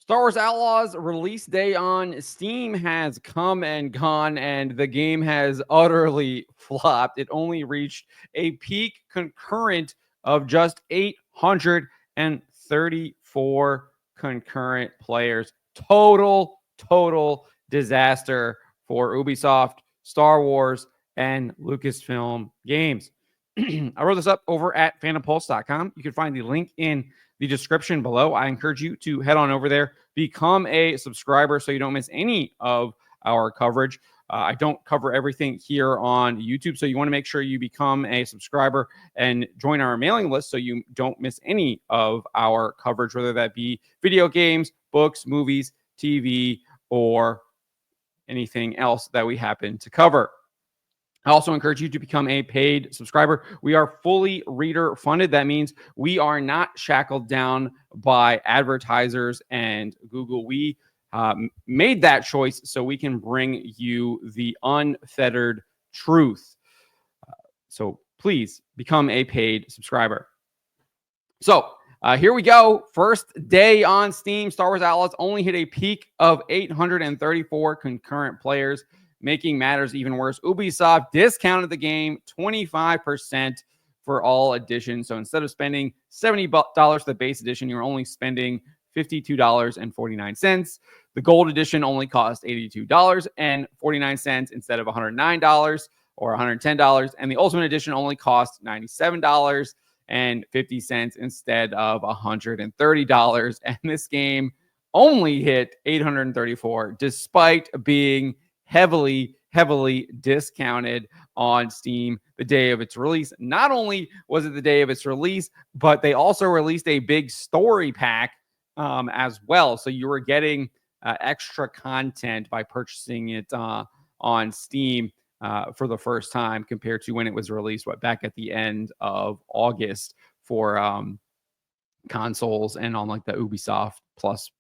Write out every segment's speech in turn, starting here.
Star Wars Outlaws release day on Steam has come and gone, and the game has utterly flopped. It only reached a peak concurrent of just 834 concurrent players. Total disaster for Ubisoft, Star Wars, and Lucasfilm games. I wrote this up over at phantompulse.com. You can find the link in the description below. I encourage you to head on over there, become a subscriber so you don't miss any of our coverage. I don't cover everything here on YouTube, so you want to make sure you become a subscriber and join our mailing list so you don't miss any of our coverage, whether that be video games, books, movies, TV, or anything else that we happen to cover. I also encourage you to become a paid subscriber. We are fully reader funded. That means we are not shackled down by advertisers and Google. We made that choice so we can bring you the unfettered truth. So please become a paid subscriber. So here we go. First day on Steam, Star Wars Outlaws only hit a peak of 834 concurrent players. Making matters even worse, Ubisoft discounted the game 25% for all editions. So instead of spending $70 for the base edition, you're only spending $52.49. The gold edition only cost $82.49 instead of $109 or $110. And the ultimate edition only cost $97.50 instead of $130. And this game only hit 834 despite being heavily discounted on Steam the day of its release. Not only was it the day of its release, but they also released a big story pack as well. So you were getting extra content by purchasing it on Steam for the first time compared to when it was released back at the end of August for consoles and on like the Ubisoft Plus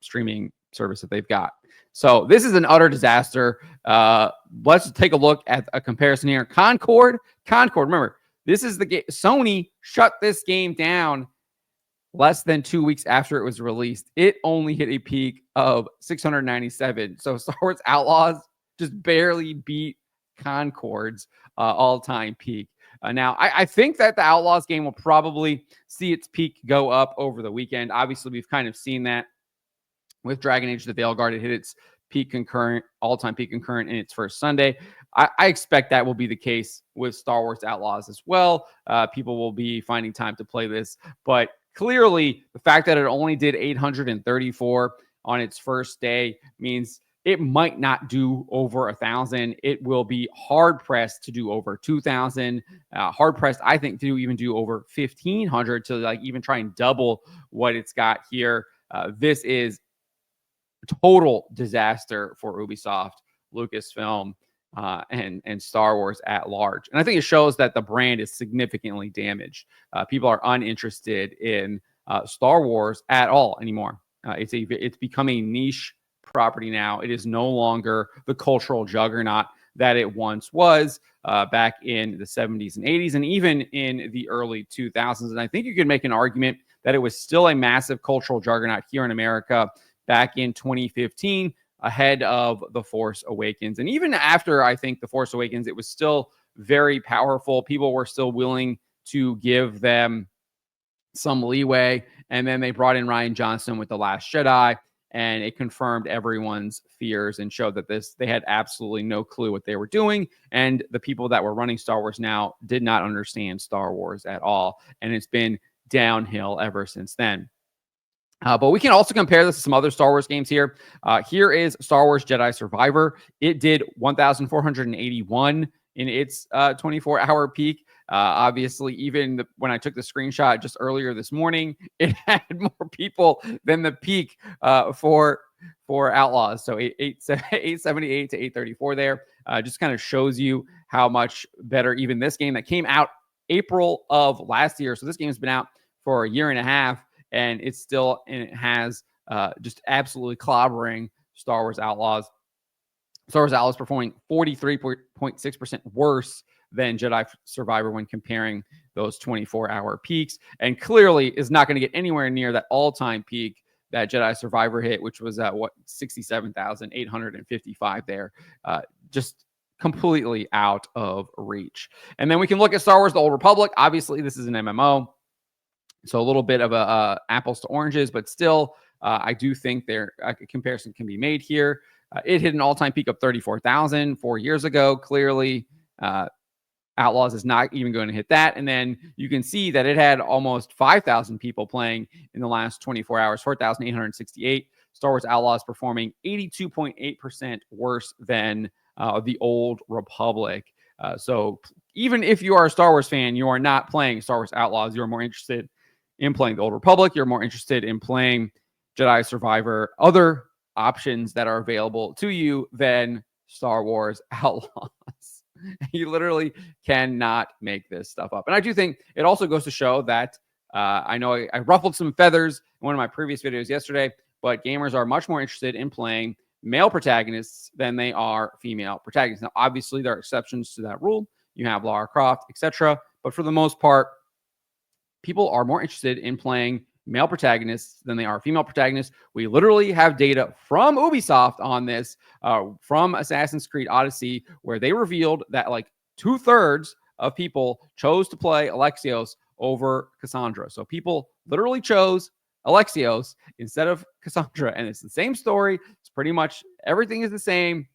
streaming service that they've got. So this is an utter disaster. Let's take a look at a comparison here. Concord, remember, this is the game. Sony shut this game down less than 2 weeks after it was released. It only hit a peak of 697. So Star Wars Outlaws just barely beat Concord's all-time peak. Now, I think that the Outlaws game will probably see its peak go up over the weekend. Obviously, we've kind of seen that with Dragon Age the Veilguard. It hit its peak concurrent, all-time peak concurrent in its first Sunday. I expect that will be the case with Star Wars Outlaws as well. People will be finding time to play this, but clearly the fact that it only did 834 on its first day means it might not do over 1,000. It will be hard-pressed to do over 2,000. Hard-pressed, I think, to even do over 1,500 to like even try and double what it's got here. This is total disaster for Ubisoft, Lucasfilm, and Star Wars at large. And I think it shows that the brand is significantly damaged. People are uninterested in Star Wars at all anymore. It's become a niche property now. It is no longer the cultural juggernaut that it once was back in the 70s and 80s, and even in the early 2000s. And I think you could make an argument that it was still a massive cultural juggernaut here in America back in 2015, ahead of The Force Awakens. And even after, I think, The Force Awakens, it was still very powerful. People were still willing to give them some leeway. And then they brought in Rian Johnson with The Last Jedi, and it confirmed everyone's fears and showed that they had absolutely no clue what they were doing. And the people that were running Star Wars now did not understand Star Wars at all. And it's been downhill ever since then. But we can also compare this to some other Star Wars games here. Here is Star Wars Jedi Survivor. It did 1,481 in its 24-hour peak. Obviously, even when I took the screenshot just earlier this morning, it had more people than the peak for Outlaws. So 878 to 834 there. Just kind of shows you how much better even this game that came out April of last year. So this game has been out for a year and a half. And it has just absolutely clobbering Star Wars Outlaws. Star Wars Outlaws performing 43.6% worse than Jedi Survivor when comparing those 24-hour peaks, and clearly is not going to get anywhere near that all-time peak that Jedi Survivor hit, which was at 67,855 there. Just completely out of reach. And then we can look at Star Wars: The Old Republic. Obviously, this is an MMO, so a little bit of a apples to oranges, but still, I do think there a comparison can be made here. It hit an all-time peak of 34,000 4 years ago. Clearly, Outlaws is not even going to hit that. And then you can see that it had almost 5,000 people playing in the last 24 hours, 4,868. Star Wars Outlaws performing 82.8% worse than the Old Republic. So even if you are a Star Wars fan, you are not playing Star Wars Outlaws. You're more interested in playing the Old Republic. You're more interested in playing Jedi Survivor, other options that are available to you than Star Wars Outlaws. You literally cannot make this stuff up. And I do think it also goes to show that I know I ruffled some feathers in one of my previous videos yesterday, but gamers are much more interested in playing male protagonists than they are female protagonists. Now, obviously, there are exceptions to that rule. You have Lara Croft, etc. But for the most part, people are more interested in playing male protagonists than they are female protagonists. We literally have data from Ubisoft on this, from Assassin's Creed Odyssey, where they revealed that like 2/3 of people chose to play Alexios over Cassandra. So people literally chose Alexios instead of Cassandra, and it's the same story. It's pretty much everything is the same.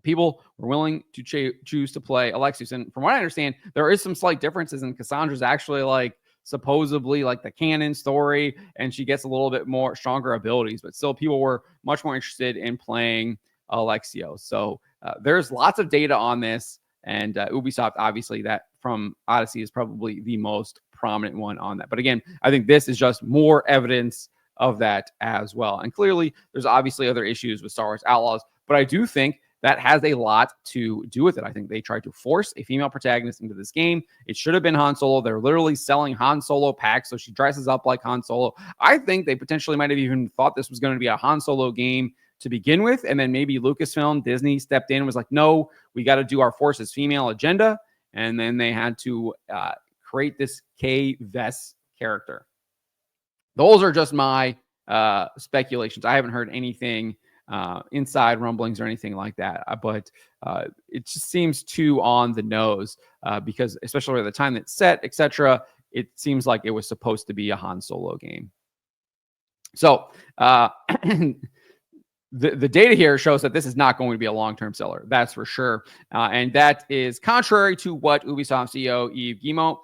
People were willing to choose to play Alexios, and from what I understand, there is some slight differences. And Cassandra's actually like supposedly like the canon story, and she gets a little bit more stronger abilities, but still people were much more interested in playing Alexios. So there's lots of data on this, and Ubisoft, obviously, that from Odyssey is probably the most prominent one on that. But again, I think this is just more evidence of that as well. And clearly, there's obviously other issues with Star Wars Outlaws, but I do think that has a lot to do with it. I think they tried to force a female protagonist into this game. It should have been Han Solo. They're literally selling Han Solo packs, so she dresses up like Han Solo. I think they potentially might have even thought this was going to be a Han Solo game to begin with, and then maybe Lucasfilm, Disney stepped in and was like, no, we got to do our Forces female agenda, and then they had to create this Kay Vess character. Those are just my speculations. I haven't heard anything inside rumblings or anything like that, but it just seems too on the nose because especially at the time that's set, etc., it seems like it was supposed to be a Han Solo game. So the data here shows that this is not going to be a long-term seller, that's for sure, and that is contrary to what Ubisoft CEO Yves Guillemot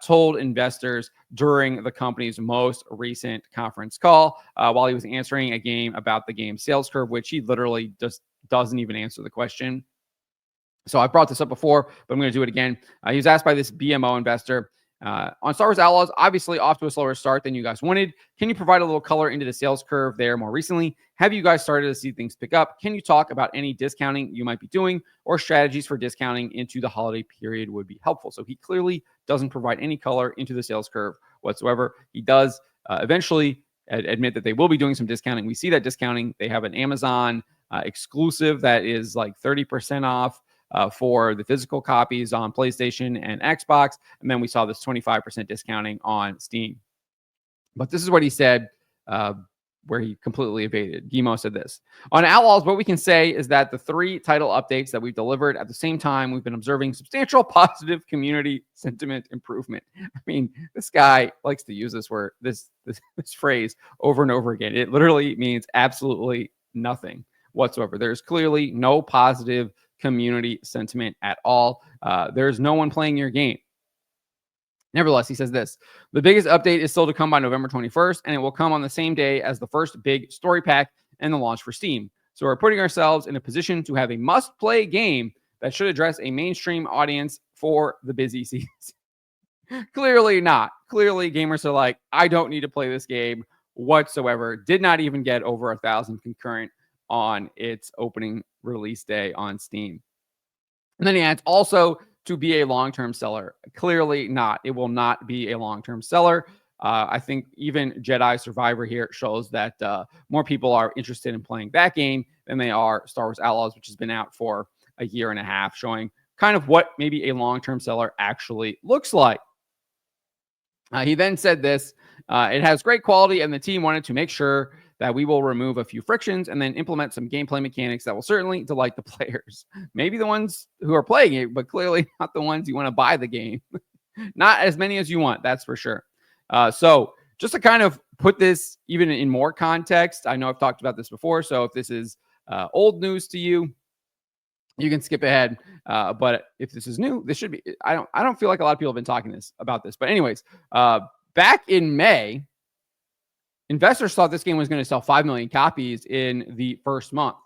told investors during the company's most recent conference call while he was answering a game about the game's sales curve, which he literally just doesn't even answer the question. So I brought this up before, but I'm going to do it again. He was asked by this BMO investor, on Star Wars Outlaws, obviously off to a slower start than you guys wanted. Can you provide a little color into the sales curve there more recently? Have you guys started to see things pick up? Can you talk about any discounting you might be doing or strategies for discounting into the holiday period would be helpful? So he clearly doesn't provide any color into the sales curve whatsoever. He does eventually admit that they will be doing some discounting. We see that discounting. They have an Amazon exclusive that is like 30% off for the physical copies on PlayStation and Xbox. And then we saw this 25% discounting on Steam. But this is what he said, where he completely evaded. Guillemot said this. On Outlaws, what we can say is that the 3 title updates that we've delivered at the same time, we've been observing substantial positive community sentiment improvement. I mean, this guy likes to use this word, this phrase over and over again. It literally means absolutely nothing whatsoever. There's clearly no positive community sentiment at all. There's no one playing your game. Nevertheless, he says this: the biggest update is still to come by November 21st, and it will come on the same day as the first big story pack and the launch for Steam. So we're putting ourselves in a position to have a must-play game that should address a mainstream audience for the busy season. Clearly not. Clearly, gamers are like, I don't need to play this game whatsoever. Did not even get over 1,000 concurrent on its opening release day on Steam. And then he adds, also to be a long-term seller. Clearly not. It will not be a long-term seller. I think even Jedi Survivor here shows that more people are interested in playing that game than they are Star Wars Outlaws, which has been out for a year and a half, showing kind of what maybe a long-term seller actually looks like. He then said this, It has great quality, and the team wanted to make sure that we will remove a few frictions and then implement some gameplay mechanics that will certainly delight the players. Maybe the ones who are playing it, but clearly not the ones you want to buy the game. Not as many as you want, that's for sure. So just to kind of put this even in more context, I know I've talked about this before, so if this is old news to you, you can skip ahead. But if this is new, this should be. I don't feel like a lot of people have been talking about this. But anyways, back in May, investors thought this game was going to sell 5 million copies in the first month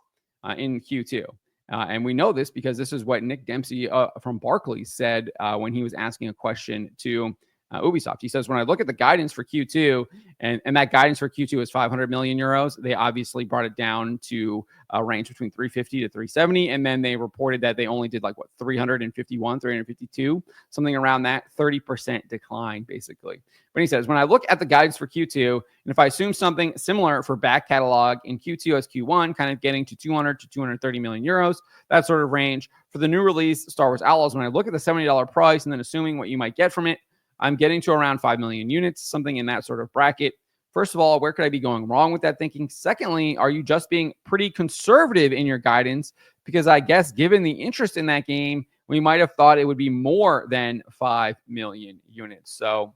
in Q2. And we know this because this is what Nick Dempsey from Barclays said when he was asking a question to Ubisoft. He says, when I look at the guidance for Q2, and that guidance for Q2 is 500 million euros, they obviously brought it down to a range between 350 to 370. And then they reported that they only did 351, 352, something around that 30% decline, basically. But he says, when I look at the guidance for Q2, and if I assume something similar for back catalog in Q2 as Q1, kind of getting to 200 to 230 million euros, that sort of range. For the new release, Star Wars Outlaws, when I look at the $70 price and then assuming what you might get from it, I'm getting to around 5 million units, something in that sort of bracket. First of all, where could I be going wrong with that thinking? Secondly, are you just being pretty conservative in your guidance? Because I guess given the interest in that game, we might have thought it would be more than 5 million units. So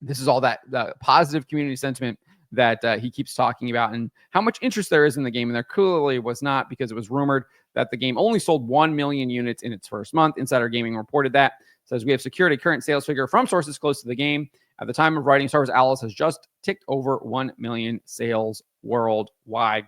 this is all that positive community sentiment that he keeps talking about and how much interest there is in the game. And there clearly was not, because it was rumored that the game only sold 1 million units in its first month. Insider Gaming reported that. Says we have secured a current sales figure from sources close to the game. At the time of writing, Star Wars Outlaws has just ticked over 1 million sales worldwide.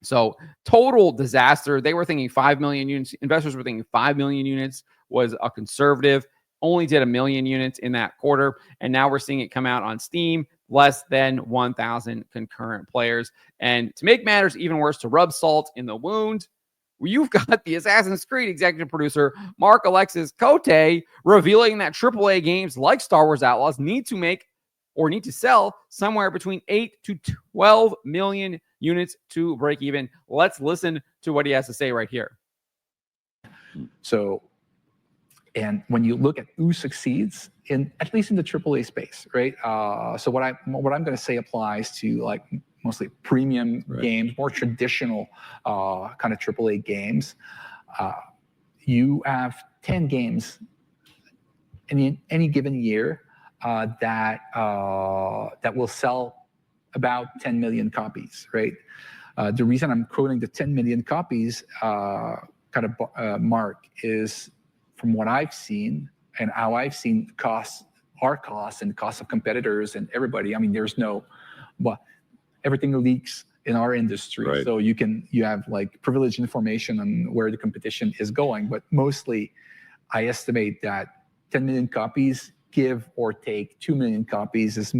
So total disaster. They were thinking 5 million units. Investors were thinking 5 million units was a conservative. Only did 1 million units in that quarter. And now we're seeing it come out on Steam, less than 1,000 concurrent players. And to make matters even worse, to rub salt in the wound, you've got the Assassin's Creed executive producer, Mark Alexis Cote, revealing that AAA games like Star Wars Outlaws need to sell somewhere between 8 to 12 million units to break even. Let's listen to what he has to say right here. So, and when you look at who succeeds in, at least in the AAA space, right? So what I'm going to say applies to mostly premium games, more traditional kind of AAA games. You have 10 games in any given year that will sell about 10 million copies, right? The reason I'm quoting the 10 million copies mark is from what I've seen and how I've seen our costs and the costs of competitors and everybody. I mean, everything leaks in our industry. Right. So you have privileged information on where the competition is going, but mostly I estimate that 10 million copies, give or take 2 million copies is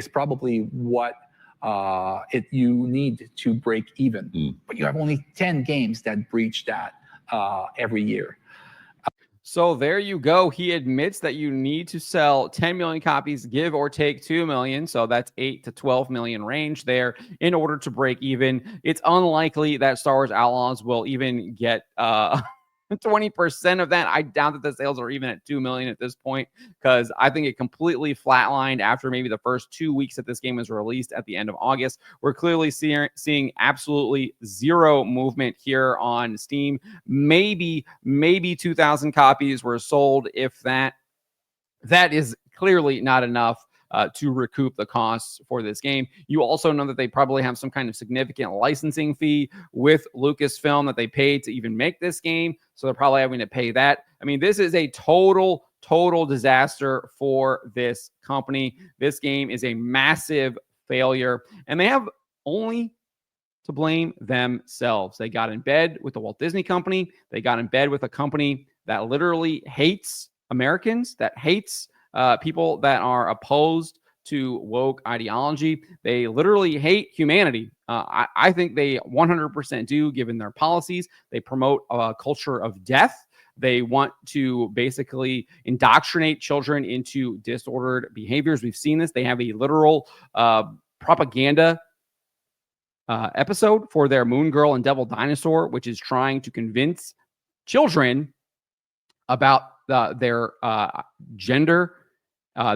probably what you need to break even. But you have only 10 games that breach that every year. So there you go. He admits that you need to sell 10 million copies, give or take 2 million. So that's 8 to 12 million range there in order to break even. It's unlikely that Star Wars Outlaws will even get 20% of that. I doubt that the sales are even at 2 million at this point, because I think it completely flatlined after maybe the first 2 weeks that this game was released at the end of August. We're clearly seeing absolutely zero movement here on Steam. Maybe 2,000 copies were sold, if that. That is clearly not enough to recoup the costs for this game. You also know that they probably have some kind of significant licensing fee with Lucasfilm that they paid to even make this game. So they're probably having to pay that. I mean, this is a total disaster for this company. This game is a massive failure, and they have only to blame themselves. They got in bed with the Walt Disney Company. They got in bed with a company that literally hates Americans, that hates people that are opposed to woke ideology. They literally hate humanity. I think they 100% do, given their policies. They promote a culture of death. They want to basically indoctrinate children into disordered behaviors. We've seen this. They have a literal propaganda episode for their Moon Girl and Devil Dinosaur, which is trying to convince children about their gender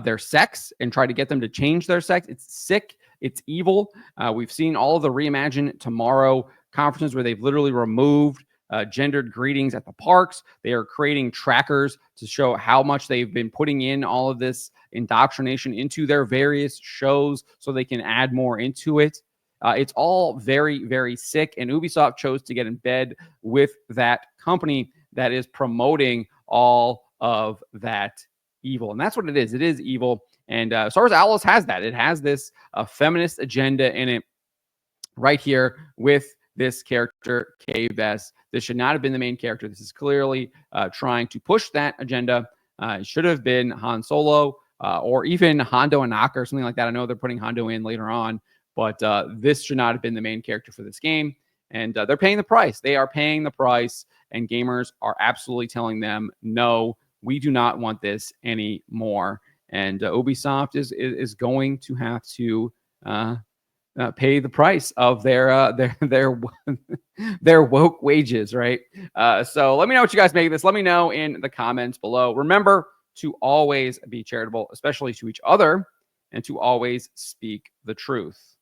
their sex and try to get them to change their sex. It's sick. It's evil. We've seen all of the Reimagine Tomorrow conferences where they've literally removed gendered greetings at the parks. They are creating trackers to show how much they've been putting in all of this indoctrination into their various shows so they can add more into it. It's all very, very sick. And Ubisoft chose to get in bed with that company that is promoting all of that evil. And that's what it is. It is evil. And Star Wars Outlaws has that. It has this feminist agenda in it right here with this character, Kay Vess. This should not have been the main character. This is clearly trying to push that agenda. It should have been Han Solo or even Hondo Anaka or something like that. I know they're putting Hondo in later on, but this should not have been the main character for this game. And they're paying the price. They are paying the price, and gamers are absolutely telling them, no, we do not want this anymore. And Ubisoft is going to have to pay the price of their woke wages, right? So let me know what you guys make of this. Let me know in the comments below. Remember to always be charitable, especially to each other, and to always speak the truth.